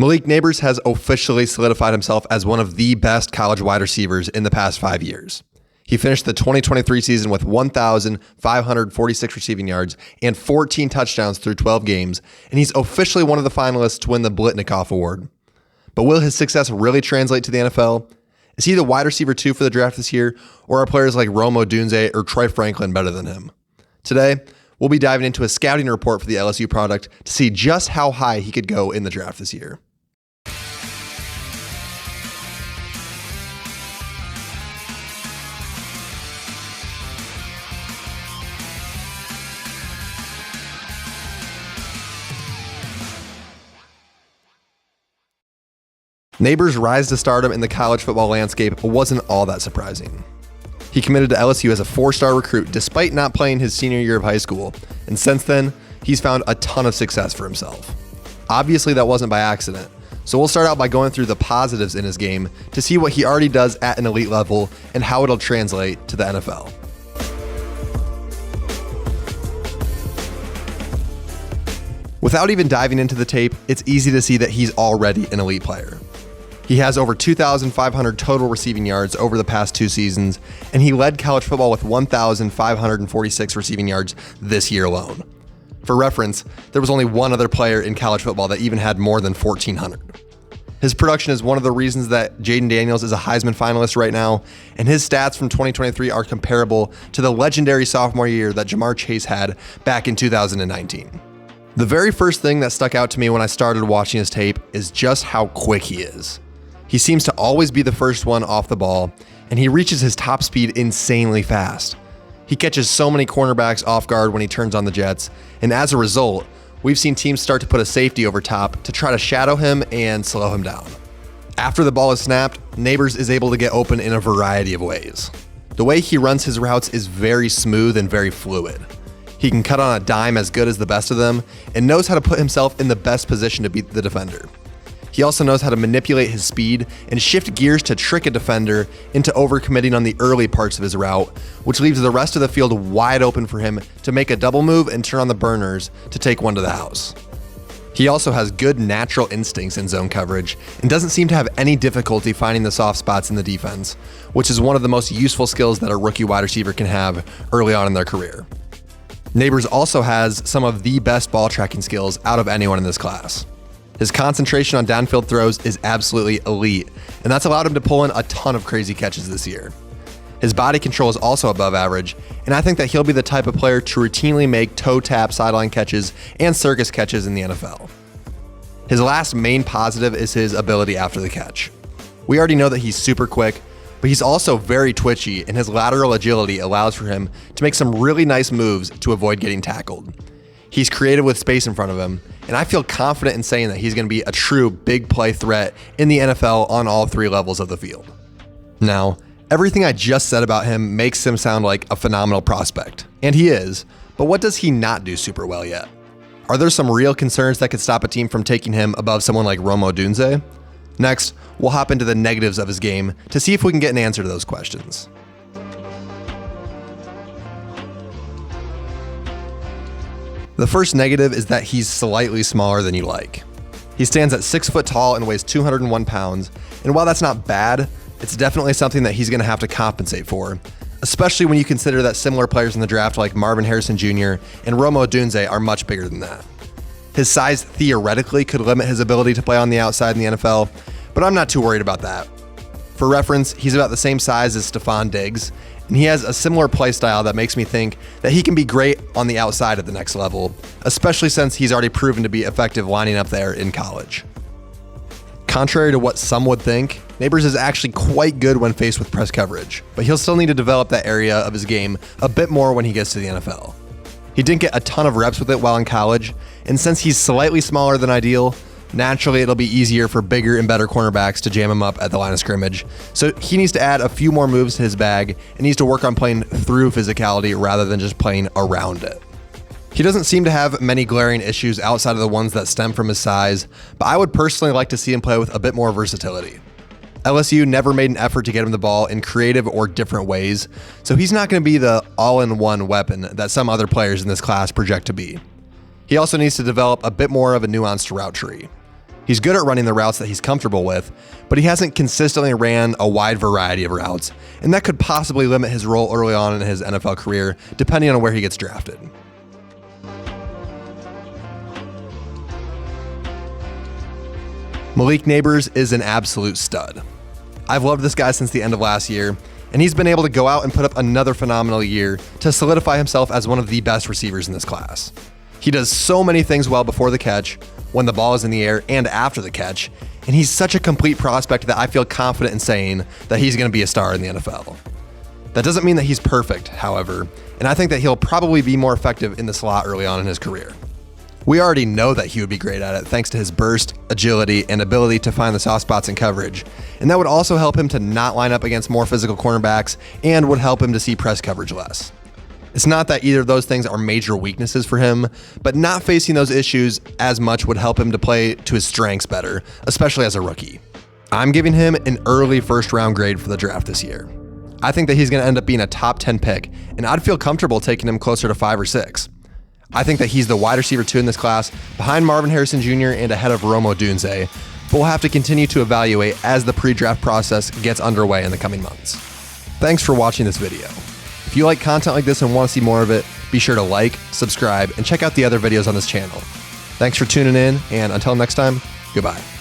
Malik Nabers has officially solidified himself as one of the best college wide receivers in the past 5 years. He finished the 2023 season with 1,546 receiving yards and 14 touchdowns through 12 games, and he's officially one of the finalists to win the Blitnikoff Award. But will his success really translate to the NFL? Is he the wide receiver 2 for the draft this year, or are players like Rome Odunze or Troy Franklin better than him? Today, we'll be diving into a scouting report for the LSU product to see just how high he could go in the draft this year. Nabers' rise to stardom in the college football landscape wasn't all that surprising. He committed to LSU as a 4-star recruit despite not playing his senior year of high school, and since then, he's found a ton of success for himself. Obviously, that wasn't by accident, so we'll start out by going through the positives in his game to see what he already does at an elite level and how it'll translate to the NFL. Without even diving into the tape, it's easy to see that he's already an elite player. He has over 2,500 total receiving yards over the past 2 seasons, and he led college football with 1,546 receiving yards this year alone. For reference, there was only one other player in college football that even had more than 1,400. His production is one of the reasons that Jaden Daniels is a Heisman finalist right now, and his stats from 2023 are comparable to the legendary sophomore year that Jamar Chase had back in 2019. The very first thing that stuck out to me when I started watching his tape is just how quick he is. He seems to always be the first one off the ball, and he reaches his top speed insanely fast. He catches so many cornerbacks off guard when he turns on the jets, and as a result, we've seen teams start to put a safety over top to try to shadow him and slow him down. After the ball is snapped, Nabers is able to get open in a variety of ways. The way he runs his routes is very smooth and very fluid. He can cut on a dime as good as the best of them, and knows how to put himself in the best position to beat the defender. He also knows how to manipulate his speed and shift gears to trick a defender into overcommitting on the early parts of his route, which leaves the rest of the field wide open for him to make a double move and turn on the burners to take one to the house. He also has good natural instincts in zone coverage and doesn't seem to have any difficulty finding the soft spots in the defense, which is one of the most useful skills that a rookie wide receiver can have early on in their career. Nabers also has some of the best ball tracking skills out of anyone in this class. His concentration on downfield throws is absolutely elite, and that's allowed him to pull in a ton of crazy catches this year. His body control is also above average, and I think that he'll be the type of player to routinely make toe tap sideline catches and circus catches in the NFL. His last main positive is his ability after the catch. We already know that he's super quick, but he's also very twitchy, and his lateral agility allows for him to make some really nice moves to avoid getting tackled. He's creative with space in front of him, and I feel confident in saying that he's going to be a true big play threat in the NFL on all 3 levels of the field. Now, everything I just said about him makes him sound like a phenomenal prospect, and he is, but what does he not do super well yet? Are there some real concerns that could stop a team from taking him above someone like Rome Odunze? Next, we'll hop into the negatives of his game to see if we can get an answer to those questions. The first negative is that he's slightly smaller than you like. He stands at 6 foot tall and weighs 201 pounds, and while that's not bad, it's definitely something that he's going to have to compensate for, especially when you consider that similar players in the draft like Marvin Harrison Jr. and Rome Odunze are much bigger than that. His size theoretically could limit his ability to play on the outside in the NFL, but I'm not too worried about that. For reference, he's about the same size as Stephon Diggs, and he has a similar play style that makes me think that he can be great on the outside at the next level, especially since he's already proven to be effective lining up there in college. Contrary to what some would think, Nabers is actually quite good when faced with press coverage, but he'll still need to develop that area of his game a bit more when he gets to the NFL. He didn't get a ton of reps with it while in college, and since he's slightly smaller than ideal, naturally it'll be easier for bigger and better cornerbacks to jam him up at the line of scrimmage. So he needs to add a few more moves to his bag and needs to work on playing through physicality rather than just playing around it. He doesn't seem to have many glaring issues outside of the ones that stem from his size, but I would personally like to see him play with a bit more versatility. LSU never made an effort to get him the ball in creative or different ways, so he's not going to be the all-in-one weapon that some other players in this class project to be. He also needs to develop a bit more of a nuanced route tree. He's good at running the routes that he's comfortable with, but he hasn't consistently ran a wide variety of routes, and that could possibly limit his role early on in his NFL career, depending on where he gets drafted. Malik Nabers is an absolute stud. I've loved this guy since the end of last year, and he's been able to go out and put up another phenomenal year to solidify himself as one of the best receivers in this class. He does so many things well before the catch, when the ball is in the air, and after the catch, and he's such a complete prospect that I feel confident in saying that he's going to be a star in the NFL. That doesn't mean that he's perfect, however, and I think that he'll probably be more effective in the slot early on in his career. We already know that he would be great at it thanks to his burst, agility, and ability to find the soft spots in coverage, and that would also help him to not line up against more physical cornerbacks and would help him to see press coverage less. It's not that either of those things are major weaknesses for him, but not facing those issues as much would help him to play to his strengths better, especially as a rookie. I'm giving him an early first-round grade for the draft this year. I think that he's going to end up being a top 10 pick, and I'd feel comfortable taking him closer to 5 or 6. I think that he's the wide receiver 2 in this class, behind Marvin Harrison Jr. and ahead of Rome Odunze, but we'll have to continue to evaluate as the pre-draft process gets underway in the coming months. Thanks for watching this video. If you like content like this and want to see more of it, be sure to like, subscribe, and check out the other videos on this channel. Thanks for tuning in, and until next time, goodbye.